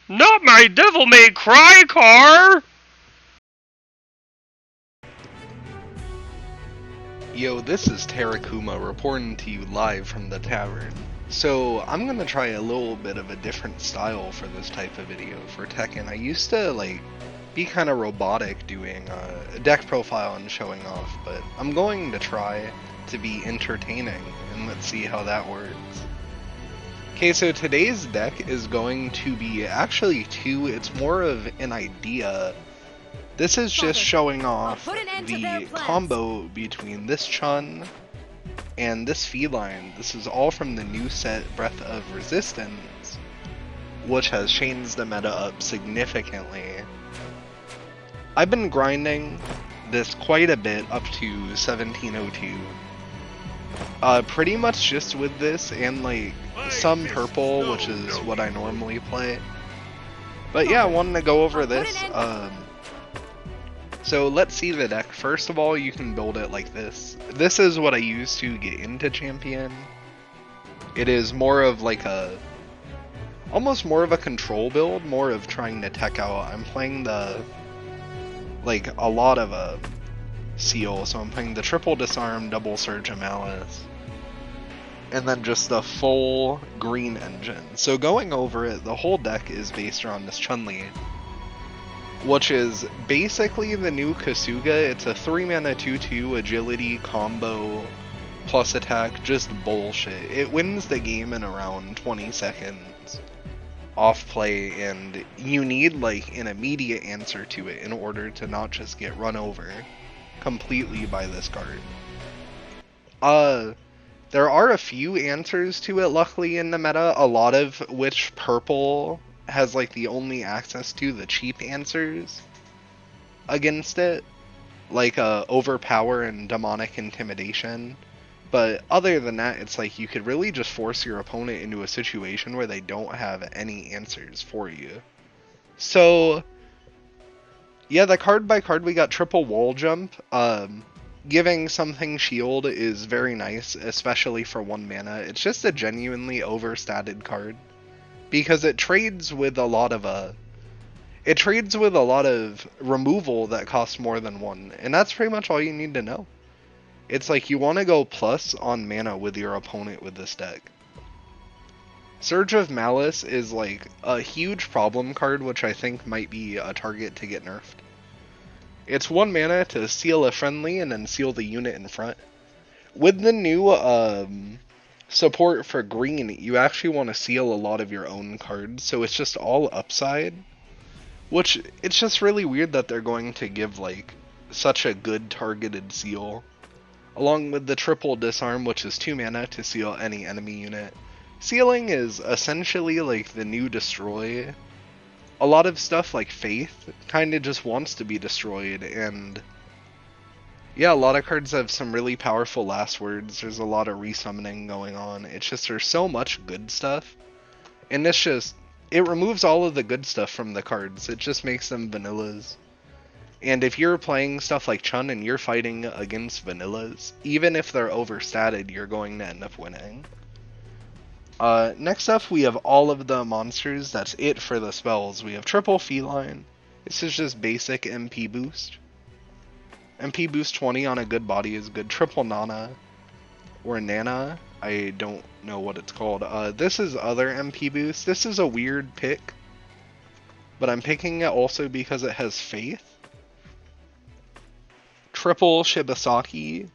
Not my Devil May Cry car! Yo, this is Tere reporting to you live from the tavern. So, I'm gonna try a little bit of a different style for this type of video for Tekken. I used to, be kind of robotic doing a deck profile and showing off, but I'm going to try to be entertaining, and let's see how that works. Okay, so today's deck is going to be actually it's more of an idea. This is just showing off the combo between this Chun and this Feline. This is all from the new set Breath of Resistance, which has changed the meta up significantly. I've been grinding this quite a bit up to 1702. Pretty much just with this and some purple, which is what I normally play. But yeah, I wanted to go over this. So let's see the deck. First of all, you can build it like this. This is what I use to get into Champion. It is more of almost more of a control build, more of trying to tech out. I'm playing a lot of Seal, so I'm playing the triple disarm, double surge, and malice. And then just the full green engine. So going over it, the whole deck is based around this Chun-Li, which is basically the new Kasuga. It's a 3-mana 2/2 agility combo plus attack, just bullshit. It wins the game in around 20 seconds off play, and you need an immediate answer to it in order to not just get run over completely by this card. There are a few answers to it luckily in the meta, a lot of which purple has the only access to the cheap answers against it, overpower and demonic intimidation. But other than that, it's you could really just force your opponent into a situation where they don't have any answers for you. So yeah, the card by card, we got triple wall jump. Giving something shield is very nice, especially for 1 mana. It's just a genuinely overstated card, because it trades with a lot of removal that costs more than 1, and that's pretty much all you need to know. It's you want to go plus on mana with your opponent with this deck. Surge of Malice is a huge problem card, which I think might be a target to get nerfed. It's 1 mana to seal a friendly and then seal the unit in front. With the new support for green, you actually want to seal a lot of your own cards, so it's just all upside. Which, it's just really weird that they're going to give such a good targeted seal. Along with the triple disarm, which is 2 mana to seal any enemy unit. Sealing is essentially the new destroy. A lot of stuff like Faith kind of just wants to be destroyed, and yeah, a lot of cards have some really powerful last words. There's a lot of resummoning going on. It's just there's so much good stuff, and it removes all of the good stuff from the cards. It just makes them vanillas. And if you're playing stuff like Chun and you're fighting against vanillas, even if they're overstated, you're going to end up winning. Next up, we have all of the monsters. That's it for the spells. We have triple Feline. This is just basic MP boost. MP boost 20 on a good body is good. Triple Nana, or Nana, I don't know what it's called. This is other MP boost. This is a weird pick, but I'm picking it also because it has Faith. Triple Shibasaki.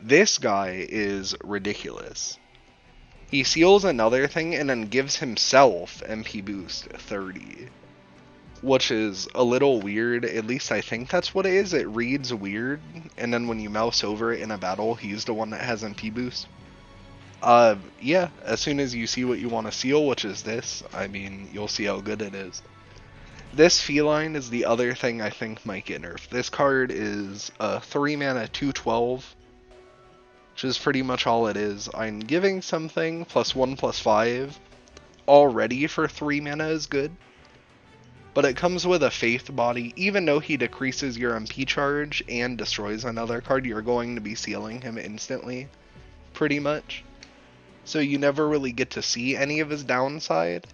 This guy is ridiculous. He seals another thing and then gives himself MP boost 30. Which is a little weird. At least I think that's what it is. It reads weird, and then when you mouse over it in a battle, he's the one that has MP boost. Yeah, as soon as you see what you want to seal, which is this, I mean, you'll see how good it is. This Feline is the other thing I think might get nerfed. This card is a 3 mana 2/12, which is pretty much all it is. I'm giving something +1/+5 already for 3 mana is good. But it comes with a Faith body. Even though he decreases your MP charge and destroys another card, you're going to be sealing him instantly, pretty much. So you never really get to see any of his downside.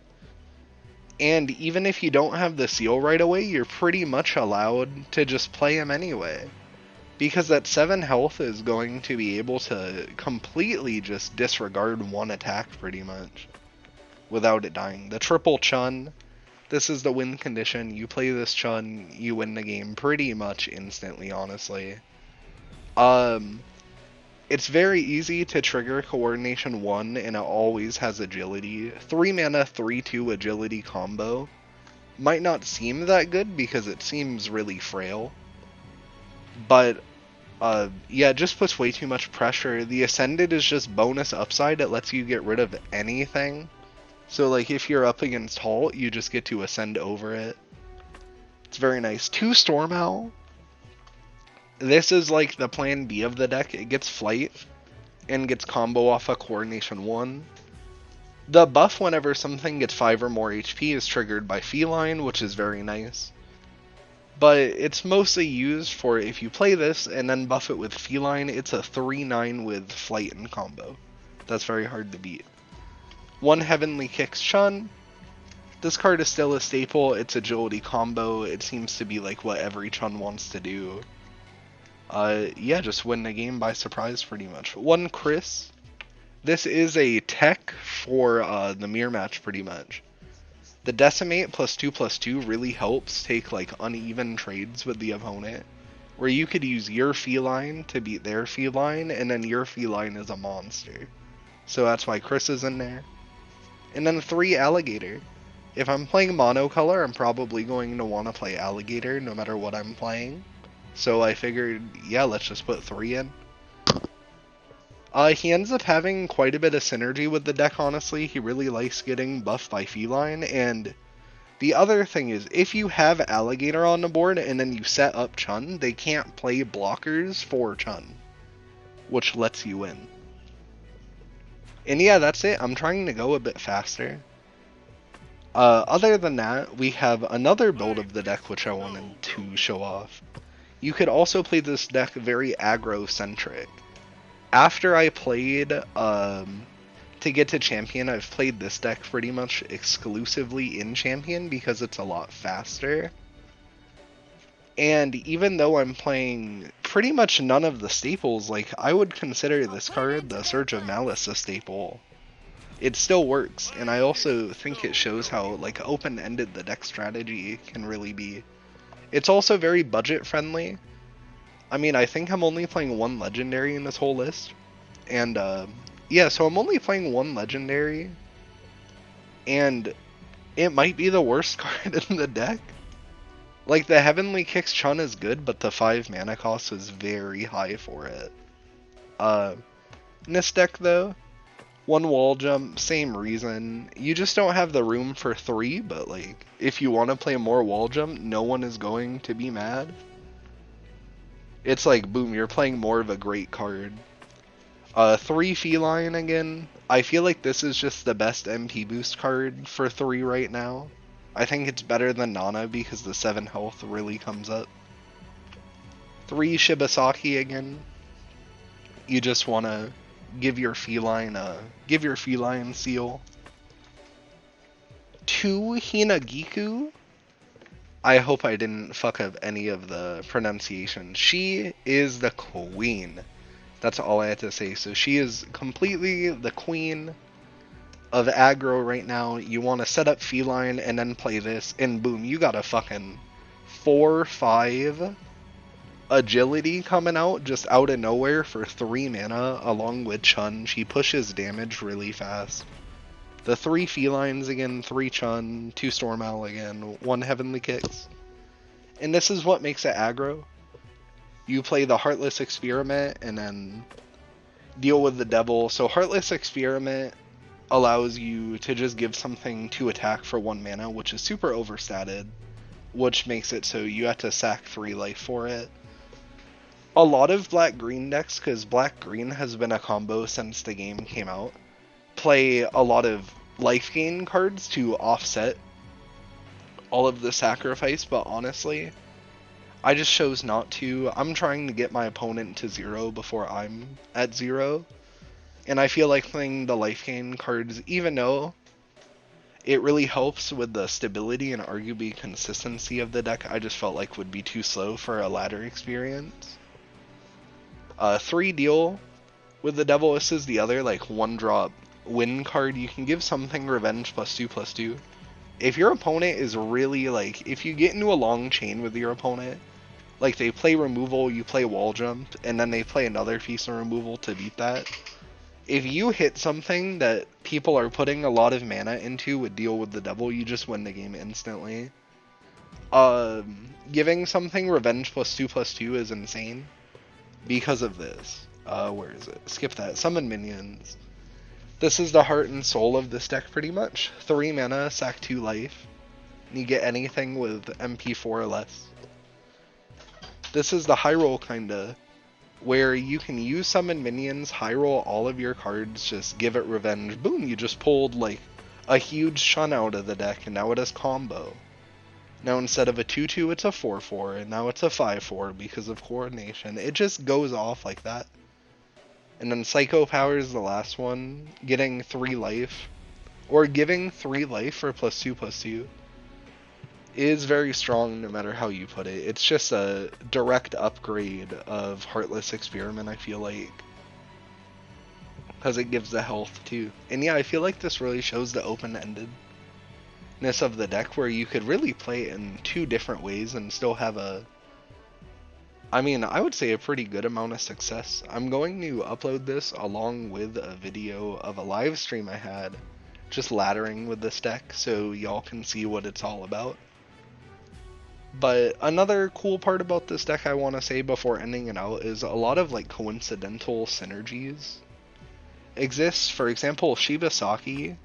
And even if you don't have the seal right away, you're pretty much allowed to just play him anyway. Because that 7 health is going to be able to completely just disregard one attack pretty much without it dying. The triple Chun, this is the win condition. You play this Chun, you win the game pretty much instantly, honestly. It's very easy to trigger Coordination 1, and it always has agility. 3 mana, 3/2 agility combo might not seem that good because it seems really frail. But, yeah, it just puts way too much pressure. The Ascended is just bonus upside. It lets you get rid of anything. So, like, if you're up against Halt, you just get to ascend over it. It's very nice. 2 Storm Owl. This is like the plan B of the deck. It gets Flight and gets combo off of Coordination 1. The buff whenever something gets 5 or more HP is triggered by Feline, which is very nice. But it's mostly used for if you play this and then buff it with Feline, it's a 3/9 with Flight and combo. That's very hard to beat. 1 Heavenly Kicks Chun. This card is still a staple. It's agility combo. It seems to be like what every Chun wants to do. Yeah, just win the game by surprise pretty much. 1 Chris. This is a tech for the mirror match pretty much. The Decimate +2/+2 really helps take like uneven trades with the opponent, where you could use your Feline to beat their Feline, and then your Feline is a monster. So that's why Chris is in there. And then 3 Alligator. If I'm playing monocolor, I'm probably going to want to play Alligator no matter what I'm playing. So I figured, yeah, let's just put 3 in. He ends up having quite a bit of synergy with the deck, honestly. He really likes getting buffed by Feline, and the other thing is, if you have Alligator on the board and then you set up Chun, they can't play blockers for Chun, which lets you win. And yeah, that's it. I'm trying to go a bit faster. Other than that, we have another build of the deck which I wanted to show off. You could also play this deck very aggro-centric. After I played, to get to Champion, I've played this deck pretty much exclusively in Champion because it's a lot faster. And even though I'm playing pretty much none of the staples, like, I would consider this card, the Surge of Malice, a staple. It still works, and I also think it shows how, like, open-ended the deck strategy can really be. It's also very budget-friendly. I mean, I think I'm only playing 1 Legendary in this whole list. And, yeah, so I'm only playing 1 Legendary. And it might be the worst card in the deck. Like, the Heavenly Kicks Chun is good, but the 5 mana cost is very high for it. In this deck, though, 1 Wall Jump, same reason. You just don't have the room for 3, but, like, if you want to play more Wall Jump, no one is going to be mad. It's like, boom, you're playing more of a great card. 3 Feline again. I feel like this is just the best MP boost card for 3 right now. I think it's better than Nana because the 7 health really comes up. 3 Shibasaki again. You just want to give your Feline seal. 2 Hinagiku. I hope I didn't fuck up any of the pronunciation. She is the queen. That's all I have to say. So she is completely the queen of aggro right now. You want to set up Feline and then play this, and boom, you got a fucking 4/5 agility coming out just out of nowhere for 3 mana along with Chun. She pushes damage really fast. The 3 Felines again, 3 Chun, 2 Storm Owl again, 1 Heavenly Kicks. And this is what makes it aggro. You play the Heartless Experiment and then deal with the Devil. So Heartless Experiment allows you to just give something to attack for 1 mana, which is super overstated, which makes it so you have to sack 3 life for it. A lot of black-green decks, because black-green has been a combo since the game came out, play a lot of life gain cards to offset all of the sacrifice, but honestly, I just chose not to. I'm trying to get my opponent to 0 before I'm at 0, and I feel like playing the life gain cards, even though It really helps with the stability and arguably consistency of the deck. I just felt like would be too slow for a ladder experience. 3 deal with the Devil. This is the other like 1-drop win card. You can give something revenge +2/+2. If your opponent is really like, if you get into a long chain with your opponent, like they play removal, you play wall jump, and then they play another piece of removal to beat that. If you hit something that people are putting a lot of mana into with Deal with the Devil, you just win the game instantly. Giving something revenge +2/+2 is insane because of this. Where is it? Skip that. Summon minions. This is the heart and soul of this deck pretty much. 3 mana, sack 2 life. You get anything with MP4 or less. This is the high roll kinda, where you can use summon minions, high roll all of your cards, just give it revenge. Boom, you just pulled like a huge shun out of the deck, and now it has combo. Now instead of a 2/2, it's a 4/4, and now it's a 5/4 because of coordination. It just goes off like that. And then Psycho Power is the last one, getting 3 life, or giving 3 life for +2/+2, is very strong no matter how you put it. It's just a direct upgrade of Heartless Experiment, I feel like, because it gives the health too. And yeah, I feel like this really shows the open-endedness of the deck, where you could really play it in 2 different ways and still have a, I mean, I would say a pretty good amount of success. I'm going to upload this along with a video of a live stream I had just laddering with this deck, so y'all can see what it's all about. But another cool part about this deck I want to say before ending it out is a lot of like coincidental synergies exist. For example, Shibasaki.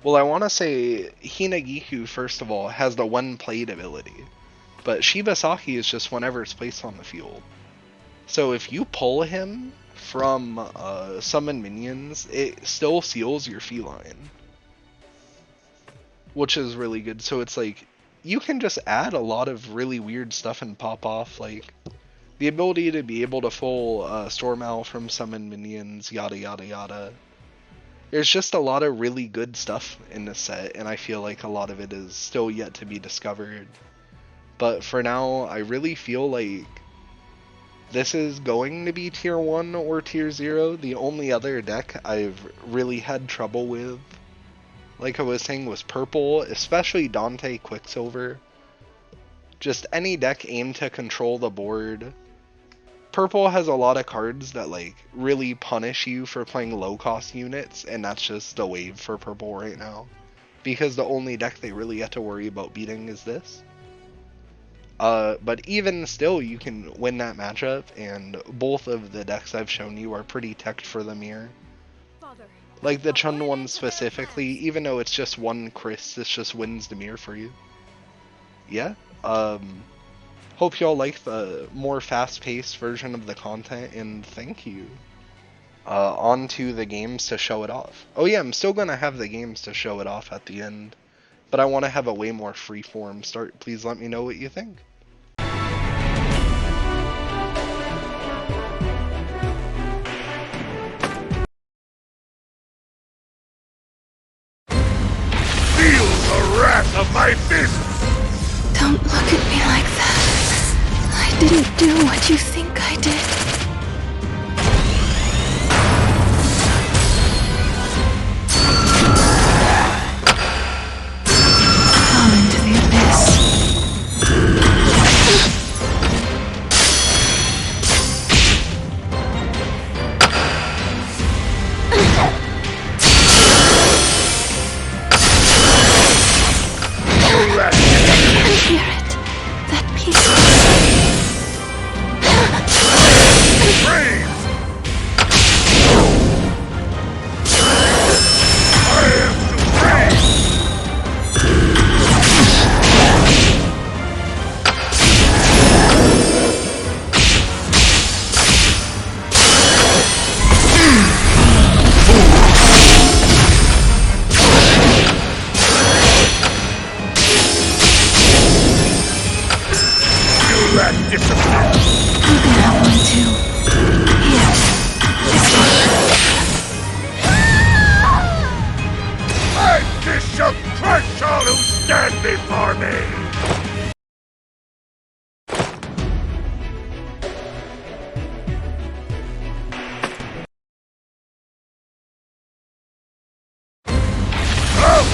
Well, I want to say Hinagiku, first of all, has the when played ability. But Shibasaki is just whenever it's placed on the field. So if you pull him from summon minions, it still seals your FELYNE, which is really good. So it's like, you can just add a lot of really weird stuff and pop off, like the ability to be able to full Storm Owl from summon minions, yada yada yada. There's just a lot of really good stuff in this set, and I feel like a lot of it is still yet to be discovered. But for now, I really feel like this is going to be tier 1 or tier 0. The only other deck I've really had trouble with, like I was saying, was purple, especially Dante Quicksilver. Just any deck aimed to control the board. Purple has a lot of cards that like really punish you for playing low cost units, and that's just the wave for purple right now, because the only deck they really have to worry about beating is this. But even still, you can win that matchup, and both of the decks I've shown you are pretty teched for the mirror. Like the Chun one specifically, even though it's just 1 Chris, this just wins the mirror for you. Yeah, hope y'all like the more fast-paced version of the content, and thank you. On to the games to show it off. Oh yeah, I'm still gonna have the games to show it off at the end, but I want to have a way more free-form start. Please let me know what you think. Feel the wrath of my fist! Don't look at me like that. I didn't do what you think I did. Fall into the abyss. I hear it. That peace. me! Out!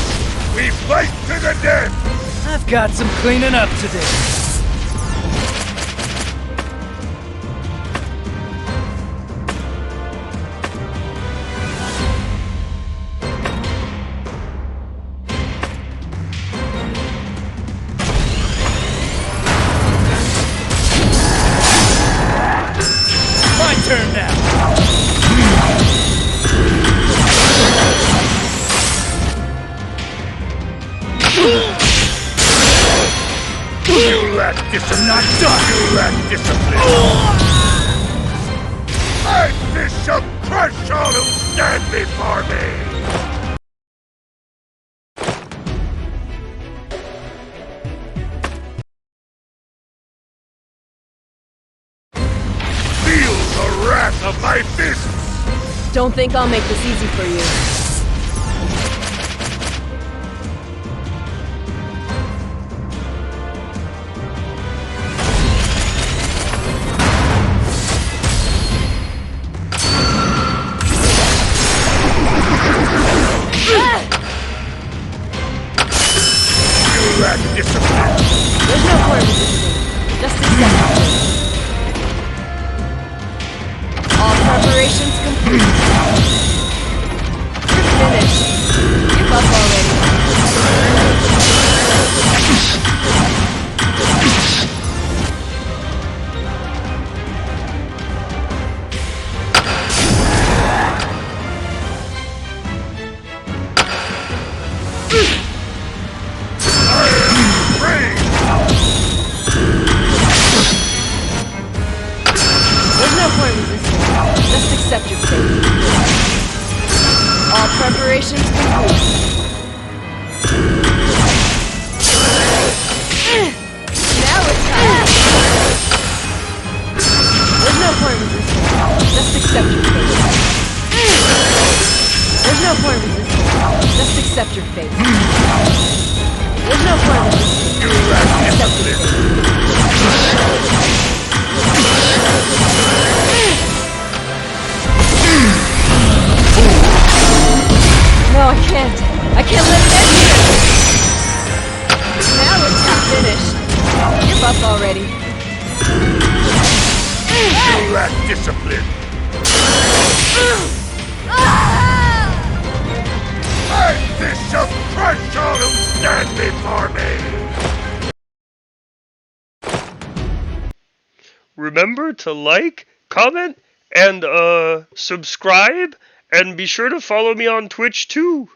We fight to the death! I've got some cleaning up to do. My turn now. You lack discipline! Not done! You lack discipline! I fish shall crush all who stand before me! Feel the wrath of my fists! Don't think I'll make this easy for you. You lack discipline! There's no point resisting. Just accept it. All preparations complete. You're finished. Give up already. There's no point resisting. Just accept your fate. All preparations complete. Now it's time. There's no point resisting. Just accept your fate. There's no point resisting. Just accept your fate. There's no point resisting. Just accept your fate. No, I can't. I can't let it end here. Now it's not finished. Give up already. You lack discipline! I fish shall crush all who stand before me! Remember to like, comment, and subscribe, and be sure to follow me on Twitch too.